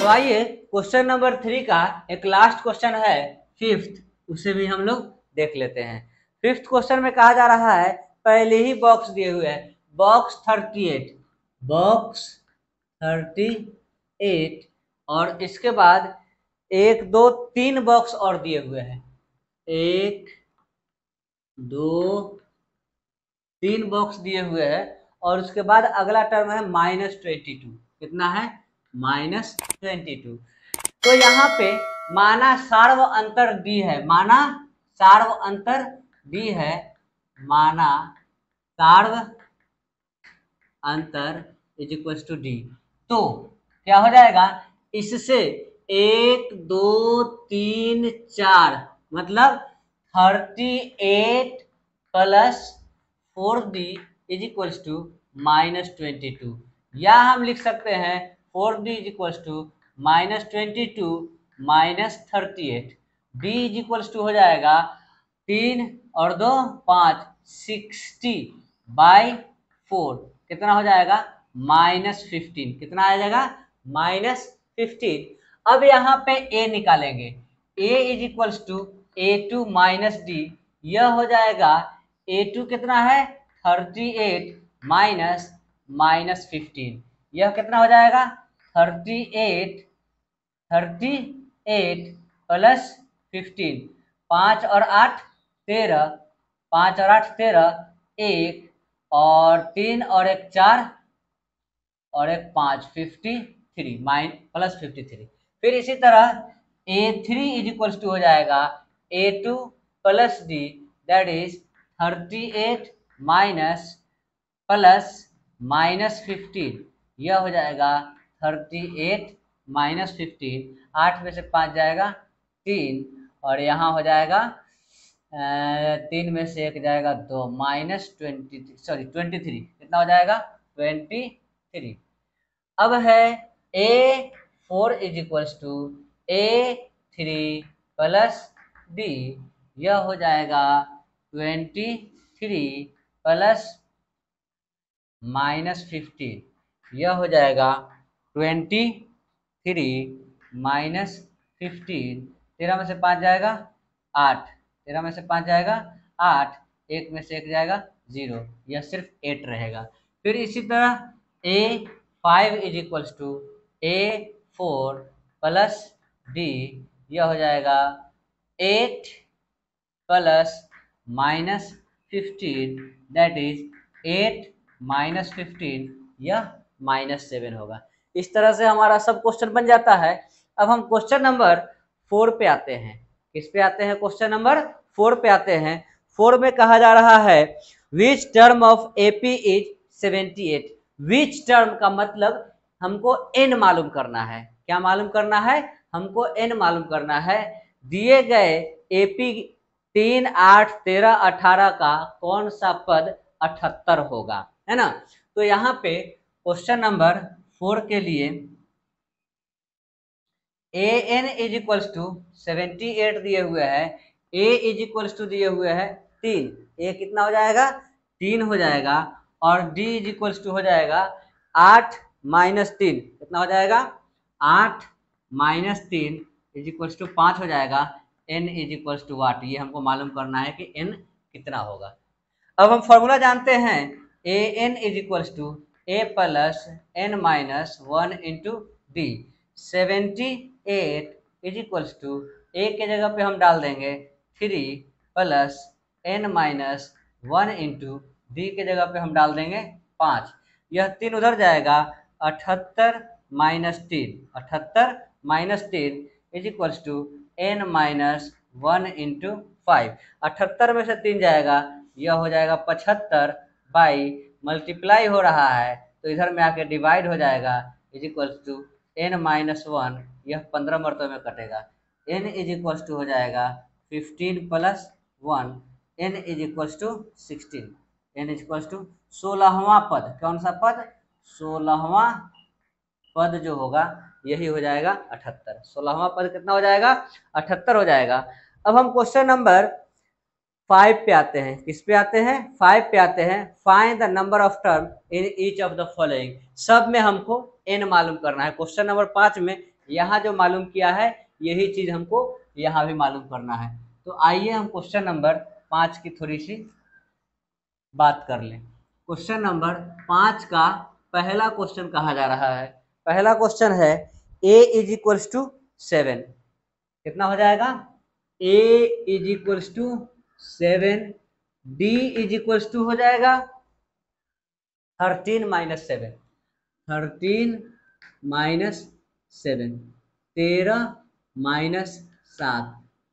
आइए question number 3 का एक लास्ट क्वेश्चन है फिफ्थ, उसे भी हम लोग देख लेते हैं। फिफ्थ क्वेश्चन में कहा जा रहा है, पहले ही बॉक्स दिए हुए हैं, बॉक्स 38 और इसके बाद 1 2 3 बॉक्स और दिए हुए हैं, 1 2 3 बॉक्स दिए हुए हैं और उसके बाद अगला टर्म है -22। कितना है? -22। तो यहाँ पे माना सार्व अंतर डी है, माना सार्व अंतर डी है, माना सार्व अंतर इज इक्वल टू डी। तो क्या हो जाएगा इससे 1 2 3 4 मतलब 38 plus 4d is equal to -22, या हम लिख सकते हैं 4d is equal to -22 -38। d is equal to हो जाएगा 3 और 2 5 60/4 कितना हो जाएगा? -15। कितना आ जाएगा? -15। अब यहाँ पे a निकालेंगे, a is equal to a2 -d, यह हो जाएगा a2 कितना है? 38 -15, यह कितना हो जाएगा? 38 प्लस 15, 5 और 8 13, 5 और 8 13, 1 और 3 और 1 4 और 1 5 53 प्लस 53। फिर इसी तरह a3 इज इक्वल टू हो जाएगा a2 plus d, that is 38 plus -15, यह हो जाएगा 38 -15। 8 में से 5 जाएगा 3 और यहाँ हो जाएगा 3 में से 1 जाएगा 2, -23 कितना हो जाएगा? 23। अब है a4 is equal to a3 plus d, यह हो जाएगा 23 प्लस -15, यह हो जाएगा 23 -15। 13 में से 5 जाएगा 8, 13 में से 5 जाएगा 8, 1 में से 1 जाएगा 0, यह सिर्फ 8 रहेगा। फिर इसी तरह a5 is equal to a4 plus d, यह हो जाएगा 8 प्लस -15, दैट इज 8 -15, यह -7 होगा। इस तरह से हमारा सब क्वेश्चन बन जाता है। अब हम क्वेश्चन नंबर 4 पे आते हैं। किस पे आते हैं? क्वेश्चन नंबर 4 पे आते हैं। 4 में कहा जा रहा है which term of AP is 78। Which term का मतलब हमको n मालूम करना है। क्या मालूम करना है? हमको n मालूम करना है। दिए गए एपी 3 8 13 18 का कौन सा पद 78 होगा, है ना? तो यहाँ पे क्वेश्चन नंबर 4 के लिए an इज इक्वल टू 78 दिए हुए है, a इज इक्वल टू दिए हुए है 3, a कितना हो जाएगा? 3 हो जाएगा, और d इज इक्वल टू हो जाएगा 8 -3, कितना हो जाएगा? 8 -3 इज इक्वल टू 5 हो जाएगा। n इज इक्वल टू वाट, ये हमको मालूम करना है कि n कितना होगा। अब हम फॉर्मूला जानते हैं, an is equal to a plus n minus 1 into D. 78 is equal to a के जगह पे हम डाल देंगे 3 plus n minus 1 into D के जगह पे हम डाल देंगे 5। यह 3 उधर जाएगा, 78 -3 is equal to n minus 1 into 5। 78 में से 3 जाएगा, यह हो जाएगा 75 बाई मल्टीप्लाई हो रहा है तो इधर में आके डिवाइड हो जाएगा, is equal to n minus 1, यह 15 मरतबे में कटेगा। n इज इक्वल टू हो जाएगा 15 plus 1, n is equal to 16, n is equal to 16वां पद। कौन सा पद? 16वां पद जो होगा यही हो जाएगा 78। 16वां पद कितना हो जाएगा? 78 हो जाएगा। अब हम क्वेश्चन नंबर 5 पे आते हैं। किस पे आते हैं? 5 पे आते हैं। Find the number of term in each of the following. सब में हमको n मालूम करना है। क्वेश्चन नंबर 5 में यहाँ जो मालूम किया है यही चीज हमको यहाँ भी मालूम करना है। तो आइए हम क्वेश्चन नंबर 5 की थोड़ी सी बात कर लें। क्वेश्चन नंबर 5 का पहला क्वेश्चन कहा जा रहा है। पहला क्वेश्चन है a इज इक्वल्स टू 7, कितना हो जाएगा? a is equals to 7, d is equals to हो जाएगा 13 माइनस 7, 13 माइनस 7, 13 माइनस 7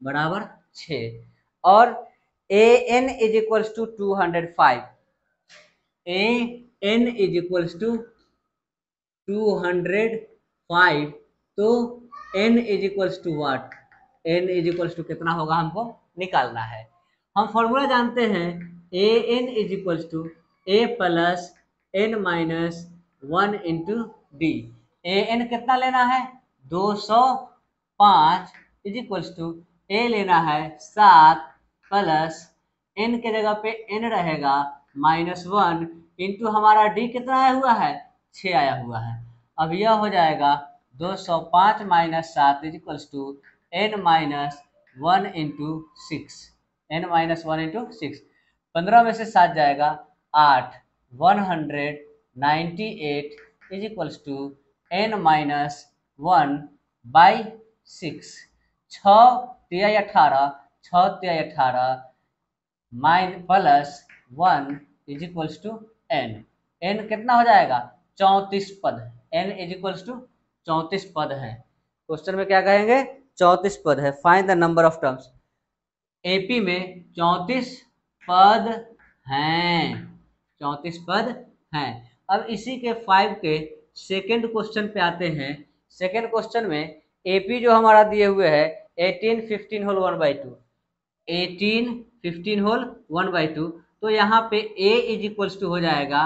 बराबर 6, और a n is equals to 205, a n is equals to 205, तो n is equals to what? n is equals to कितना होगा हमको निकालना है। हम फॉर्मूला जानते हैं a n is equals to a plus n minus 1 into d. A n कितना लेना है? 205 इज इक्वल्स टू ए लेना है 7 प्लस एन के जगह पे एन रहेगा -1 इंटू हमारा डी कितना आया हुआ है? 6 आया हुआ है। अब यह हो जाएगा 205 minus 7 is equals to N minus 1 into 6, N minus 1 into 6, 15 में से 7 जाएगा 8, 198 is equals to N minus 1 by 6, 6 तिया 18, 6 तिया 18 plus 1 is equals to N. N कितना हो जाएगा? 34 पद। एन इज इक्वल्स टू 34 पद है। क्वेश्चन में क्या कहेंगे? 34 पद है। Find the number of terms. AP में 34 पद हैं, 34 पद हैं। अब इसी के 5 के सेकेंड क्वेश्चन पे आते हैं। सेकेंड क्वेश्चन में एपी जो हमारा दिए हुए है 18 15 होल 1/2, 18 15 होल 1/2, तो यहाँ पे a इज इक्वल्स टू हो जाएगा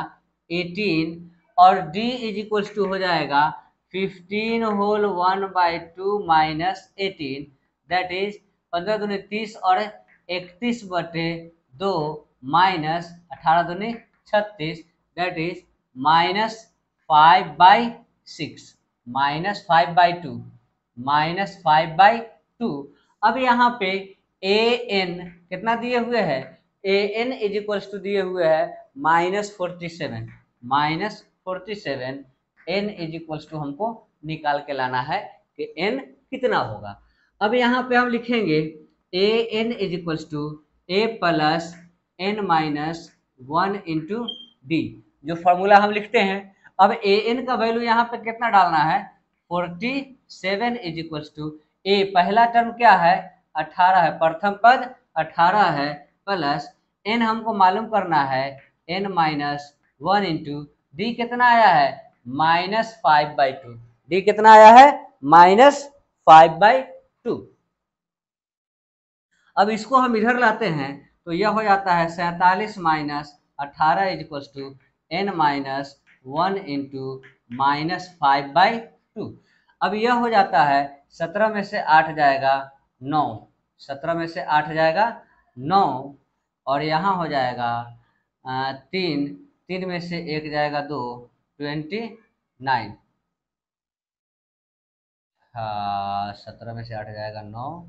18 और d इज इक्वल्स टू हो जाएगा 15 होल 1/2 माइनस 18, दैट इज 15 दूनी 30 और 31/2 माइनस 18 दूनी 36, दैट इज -5/6, -5/2, -5/2। अब यहाँ पे ए एन कितना दिए हुए है? ए एन इज इक्वल्स टू दिए हुए है -47, -47, एन इज इक्वल्स टू हमको निकाल के लाना है कि एन कितना होगा। अब यहाँ पे हम लिखेंगे a n is equals to a plus n minus 1 into d, जो फॉर्मूला हम लिखते हैं। अब ए एन का वैल्यू यहाँ पे कितना डालना है? 47 इज इक्वल्स टू ए, पहला टर्म क्या है? 18 है, प्रथम पद 18 है, प्लस एन हमको मालूम करना है एन माइनस 1 इंटू डी कितना आया है? -5/2। डी कितना आया है? -5/2। अब इसको हम इधर लाते हैं तो यह हो जाता है 47 minus 18 is equals to N minus 1 into -5/2। अब यह हो जाता है 17 में से 8 जाएगा 9, 17 में से 8 जाएगा 9, और यहाँ हो जाएगा 3, 3 में से 1 जाएगा 2, 29। 17 में से 8 जाएगा 9,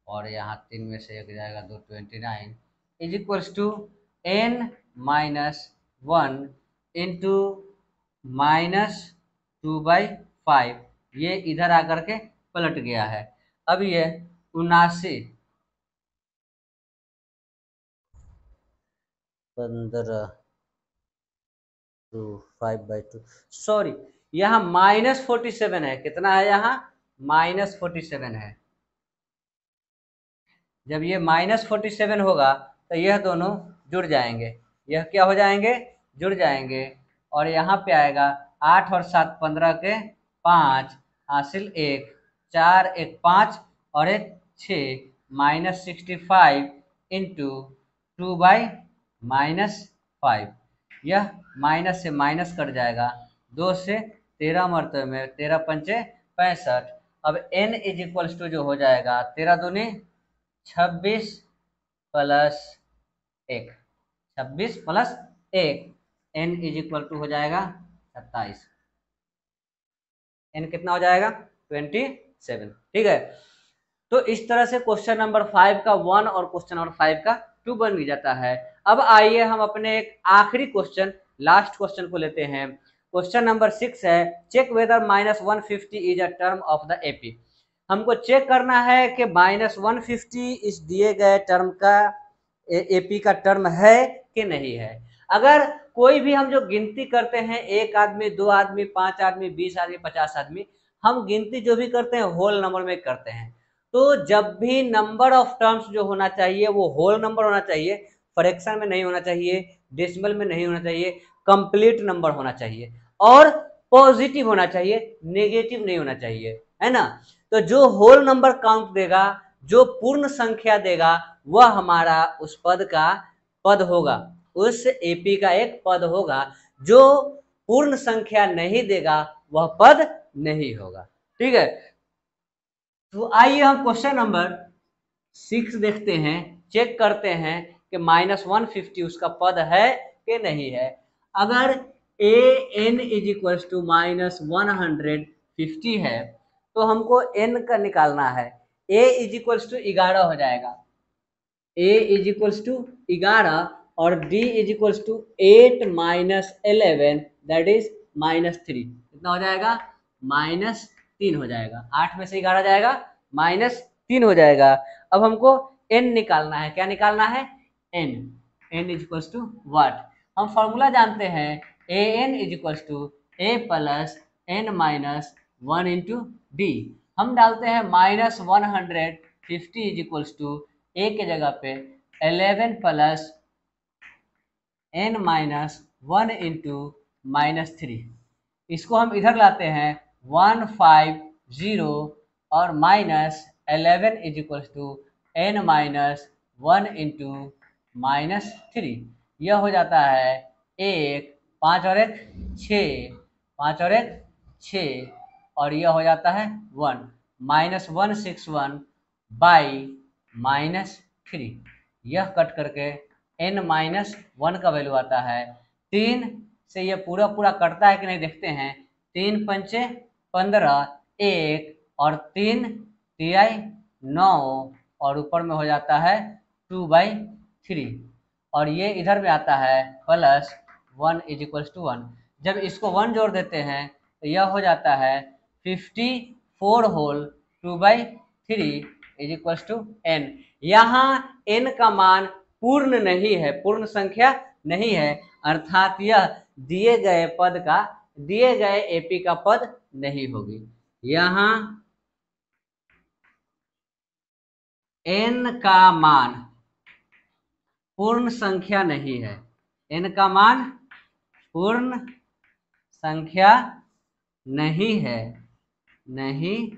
और यहाँ 3 में से 1 जाएगा 2, 29 is equals to N minus 1 into -2/5। ये इधर आकर के पलट गया है। अब ये 79, 15 टू 5/2, सॉरी यहाँ -47 है। कितना है यहाँ? -47 है। जब ये -47 होगा तो यह दोनों जुड़ जाएंगे, यह क्या हो जाएंगे? जुड़ जाएंगे, और यहाँ पे आएगा 8 और 7 15 के 5 हासिल 1, 4 1 5 और 1 6, -65 इंटू 2/-5। यह माइनस से माइनस कट जाएगा, 2 से 13 मरतबे में 13 पंचे 65। अब n इज इक्वल्स टू जो हो जाएगा 13 दूनी 26 plus 1, 26 plus 1, n is equal to हो जाएगा 27। n कितना हो जाएगा? 27। ठीक है, तो इस तरह से क्वेश्चन नंबर 5 का 1 और क्वेश्चन नंबर 5 का 2 बन जाता है। अब आइए हम अपने एक आखिरी क्वेश्चन, लास्ट क्वेश्चन को लेते हैं। क्वेश्चन नंबर 6 है, check whether -150 is a term of the AP. हमको चेक करना है कि -150 इस दिए गए टर्म का एपी का टर्म है कि नहीं है। अगर कोई भी हम जो गिनती करते हैं, 1 आदमी, 2 आदमी, 5 आदमी, 20 आदमी, 50 आदमी, हम गिनती जो भी करते हैं होल नंबर में करते हैं। तो जब भी नंबर ऑफ टर्म्स जो होना चाहिए वो होल नंबर होना चाहिए, फ्रैक्शन में नहीं होना चाहिए, डेसिमल में नहीं होना चाहिए, कंप्लीट नंबर होना चाहिए और पॉजिटिव होना चाहिए, नेगेटिव नहीं होना चाहिए, है ना। तो जो होल नंबर काउंट देगा, जो पूर्ण संख्या देगा, वह हमारा उस पद का पद होगा, उस एपी का एक पद होगा। जो पूर्ण संख्या नहीं देगा वह पद नहीं होगा। ठीक है, तो आइए हम क्वेश्चन नंबर 6 देखते हैं, चेक करते हैं कि -150 उसका पद है कि नहीं है। अगर ए एन इज इक्वल टू -150 है तो हमको एन का निकालना है। ए इज इक्वल टू 11 हो जाएगा, ए इज इक्वल टू 11 और D is equal to 8 - 11 that is -3। कितना हो जाएगा? -3 हो जाएगा। 8 में से 11 जाएगा, -3 हो जाएगा। अब हमको n निकालना है। क्या निकालना है? n। n is equal to what? हम फॉर्मूला जानते हैं, a n is equal to a plus n minus 1 into d. हम डालते हैं -150 इज इक्वल टू ए के जगह पे 11 प्लस n माइनस 1 इंटू -3। इसको हम इधर लाते हैं 150 और -11 is equal to n minus 1 into -3। यह हो जाता है 1, 5 और 1 6, 5 और 1 6 और यह हो जाता है 1 -161 बाई -3। यह कट करके n-1 का वैल्यू आता है 3 से। यह पूरा पूरा कटता है कि नहीं देखते हैं। 3 पंचे 15, 1 और 3 तिहाई 9 और ऊपर में हो जाता है 2/3 और ये इधर में आता है +1 इज इक्वल टू 1। जब इसको 1 जोड़ देते हैं तो यह हो जाता है 54 whole 2/3 is equal to n। यहाँ n का मान पूर्ण नहीं है, पूर्ण संख्या नहीं है, अर्थात यह दिए गए पद का, दिए गए एपी का पद नहीं होगी। यहाँ n का मान पूर्ण संख्या नहीं है, n का मान पूर्ण संख्या नहीं है, नहीं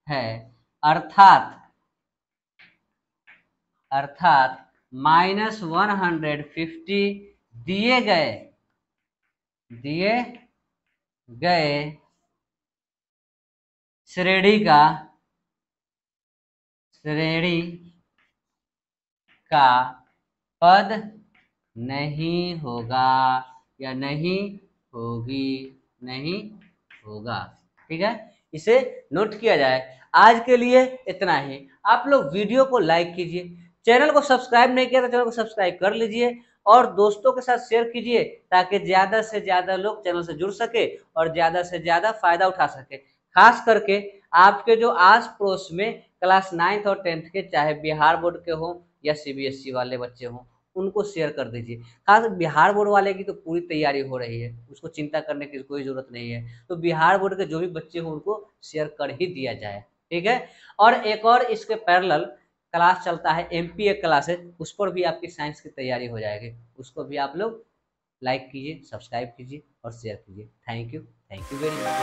है, अर्थात -150 दिए गए श्रेणी का पद नहीं होगा या नहीं होगी, नहीं होगा। ठीक है, इसे नोट किया जाए। आज के लिए इतना ही। आप लोग वीडियो को लाइक कीजिए, चैनल को सब्सक्राइब नहीं किया तो चैनल को सब्सक्राइब कर लीजिए और दोस्तों के साथ शेयर कीजिए ताकि ज्यादा से ज्यादा लोग चैनल से जुड़ सके और ज्यादा से ज्यादा फायदा उठा सके। खास करके आपके जो आस पड़ोस में क्लास 9th और 10th के, चाहे बिहार बोर्ड के हों या सीबीएसई वाले बच्चे हों, उनको शेयर कर दीजिए। खास बिहार बोर्ड वाले की तो पूरी तैयारी हो रही है, उसको चिंता करने की कोई जरूरत नहीं है। तो बिहार बोर्ड के जो भी बच्चे हों उनको शेयर कर ही दिया जाए। ठीक है, और एक और इसके पैरेलल क्लास चलता है एमपीए क्लासेस, उस पर भी आपकी साइंस की तैयारी हो जाएगी। उसको भी आप लोग लाइक कीजिए, सब्सक्राइब कीजिए और शेयर कीजिए। Thank you very much.